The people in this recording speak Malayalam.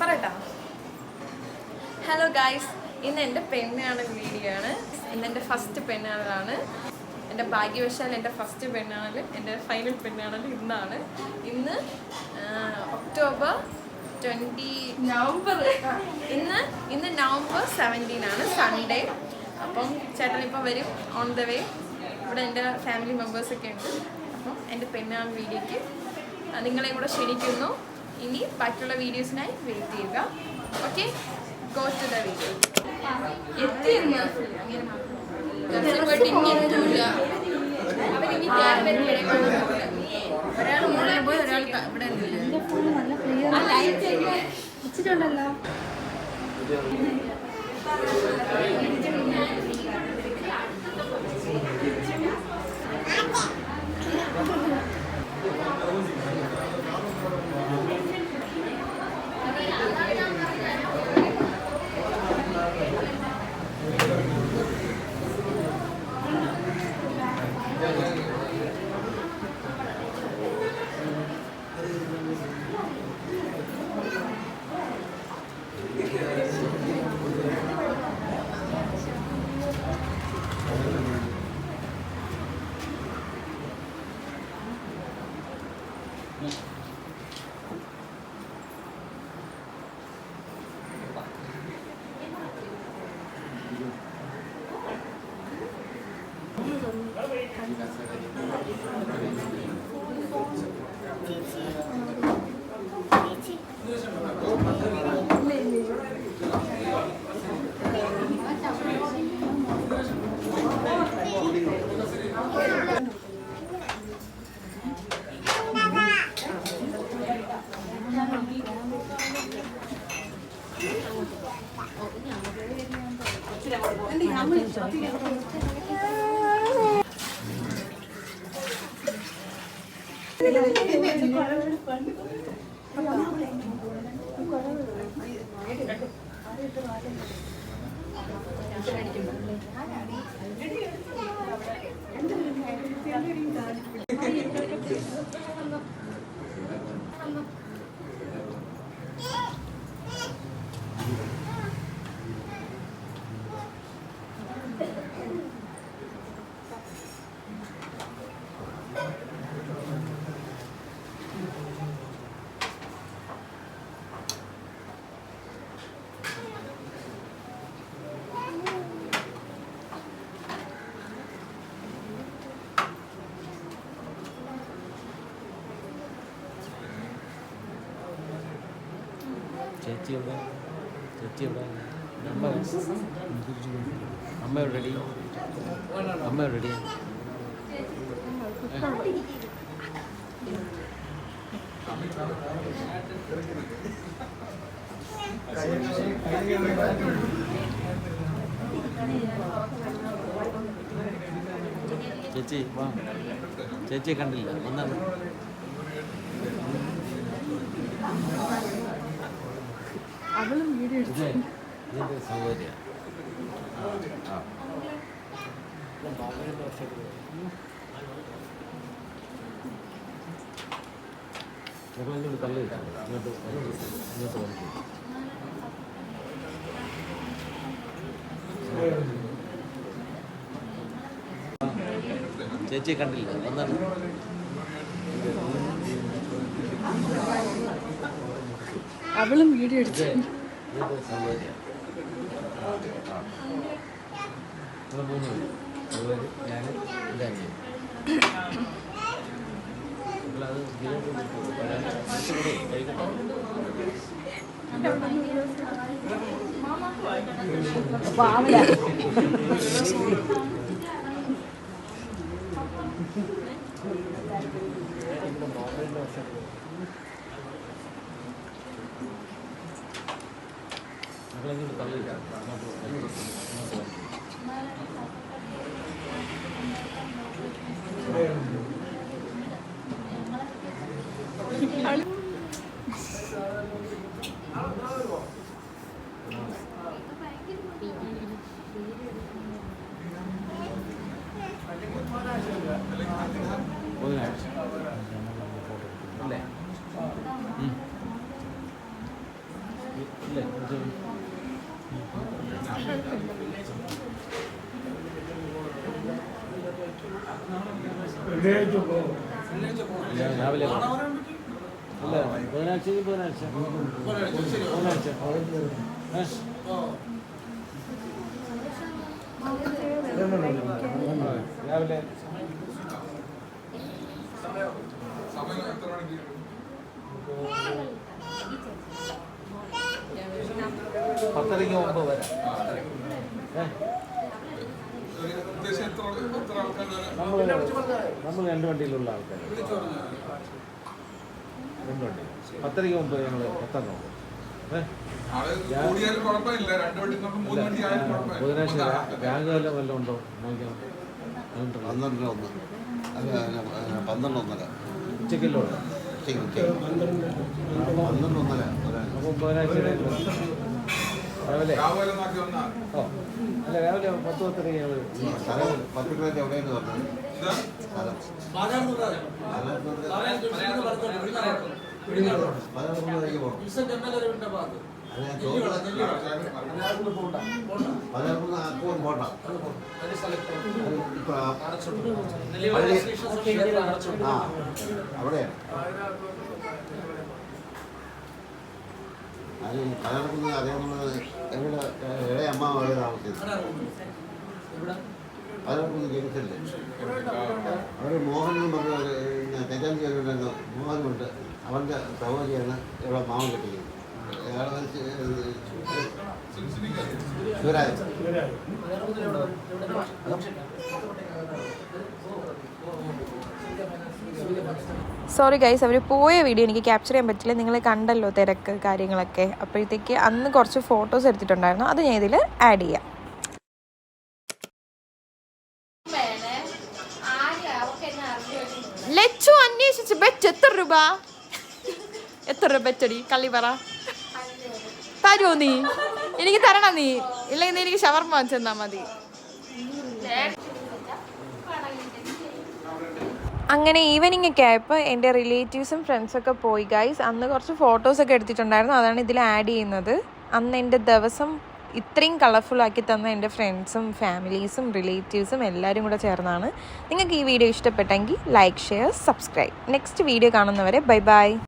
പറയട്ടോ. ഹലോ ഗായ്സ്, ഇന്ന് എൻ്റെ പെണ്ണാണൽ വീഡിയോ ആണ്. ഇന്ന് എൻ്റെ ഫസ്റ്റ് പെണ്ണാണലാണ്. എൻ്റെ ഭാഗ്യവശാൽ എൻ്റെ ഫസ്റ്റ് പെണ്ണാണൽ, എൻ്റെ ഫൈനൽ പെണ്ണാണൽ ഇന്നാണ്. ഇന്ന് ഒക്ടോബർ 20 നവംബർ ഇന്ന് നവംബർ 17 ആണ്, സൺഡേ. അപ്പം ചേട്ടൻ ഇപ്പം വരും, ഓൺ ദ വേ. ഇവിടെ എൻ്റെ ഫാമിലി മെമ്പേഴ്സൊക്കെ ഉണ്ട്. അപ്പം എൻ്റെ പെണ്ണാണൽ വീഡിയോയ്ക്ക് നിങ്ങളെയും കൂടെ ക്ഷണിക്കുന്നു. ഇനി ബാക്കിയുള്ള വീഡിയോസിനായി വെയിറ്റ് ചെയ്യുക. Okay, go to the video. എത്തിയിരുന്നു ഒരാൾ മുകളിൽ പോയി, ഒരാൾ ഇവിടെ വെച്ചിട്ടുണ്ടല്ലോ. ചേച്ചി എവിടെ അമ്മ റെഡി ചേച്ചി വാ, ചേച്ചിയെ കണ്ടില്ല, ഒന്നാണ് അവളും വീഡിയോ ഇതിൻ്റെ സൗകര്യം. ഞങ്ങളിങ്ങോട്ട് തള്ളിയില്ല, ഇങ്ങോട്ട് വന്നിട്ട് ചേച്ചിയെ കണ്ടില്ല, ഒന്നാണ് അവളും വീഡിയോ എടുത്തു. സൗകര്യം ഞാൻ എൻ്റെ അനിയൻ മക്കളെങ്കിലും തള്ളില്ല. ബുധനാഴ്ച അല്ലേ? രാവിലെ അല്ല ബുധനാഴ്ച ബുധനാഴ്ച രാവിലെ പത്തരയ്ക്ക് മുമ്പ് വരാം. നമ്മൾ 2 വണ്ടിയിലുള്ള ആൾക്കാർ, 2 വണ്ടി 10:30 മുമ്പ് ഞങ്ങൾ എത്താൻ നോക്കും. ബുധനാഴ്ച രാഗകാലം വല്ലതും ഉണ്ടോ നോക്കാം. 12:01 ഉച്ചക്കല്ലോ അപ്പം ബുധനാഴ്ച രാവിലെ ഓ അല്ല രാവിലെ 10:30 ഞങ്ങൾ 10 രൂപ എവിടെയെന്ന് പറഞ്ഞത് അവിടെ അത് പലർക്കും അറിയാവുന്നത് എവിടെ ഇളയ അമ്മ വളരെ താമസിച്ചത് പലർക്കും ജനിച്ചല്ലേ. അവിടെ മോഹൻ എന്ന് പറഞ്ഞ തെറ്റാഞ്ചേരിയുണ്ടെന്ന് മോഹനുണ്ട്. അവൻ്റെ സഹോദരിയാണ് ഇവിടെ മാമൻ കെട്ടിക്കുന്നത്. ശിവരാജ് സോറി ഗൈസ്, അവർ പോയ വീഡിയോ എനിക്ക് ക്യാപ്ചർ ചെയ്യാൻ പറ്റില്ല. നിങ്ങൾ കണ്ടല്ലോ തിരക്ക് കാര്യങ്ങളൊക്കെ. അപ്പോഴത്തേക്ക് അന്ന് കുറച്ച് ഫോട്ടോസ് എടുത്തിട്ടുണ്ടായിരുന്നു, അത് ഞാൻ ഇതിൽ ആഡ് ചെയ്യാം. ലച്ചു അന്വേഷിച്ച് ബെറ്റ് എത്ര രൂപ ബെറ്റടി കള്ളി പറ. തരുമോ നീ? എനിക്ക് തരണം നീ, ഇല്ലെങ്കിൽ നീ എനിക്ക് ഷവർമ്മ വാങ്ങിച്ചു തന്നാൽ മതി. അങ്ങനെ ഈവനിങ് ഒക്കെ ആയപ്പോൾ എൻ്റെ റിലേറ്റീവ്സും ഫ്രണ്ട്സൊക്കെ പോയി ഗൈസ്. അന്ന് കുറച്ച് ഫോട്ടോസൊക്കെ എടുത്തിട്ടുണ്ടായിരുന്നു, അതാണ് ഇതിൽ ആഡ് ചെയ്യുന്നത്. അന്ന് എൻ്റെ ദിവസം ഇത്രയും കളർഫുള്ളാക്കി തന്ന എൻ്റെ ഫ്രണ്ട്സും ഫാമിലീസും റിലേറ്റീവ്സും എല്ലാവരും കൂടെ ചേർന്നാണ്. നിങ്ങൾക്ക് ഈ വീഡിയോ ഇഷ്ടപ്പെട്ടെങ്കിൽ like, share, subscribe. Next video കാണുന്നവരെ ബൈ ബൈ.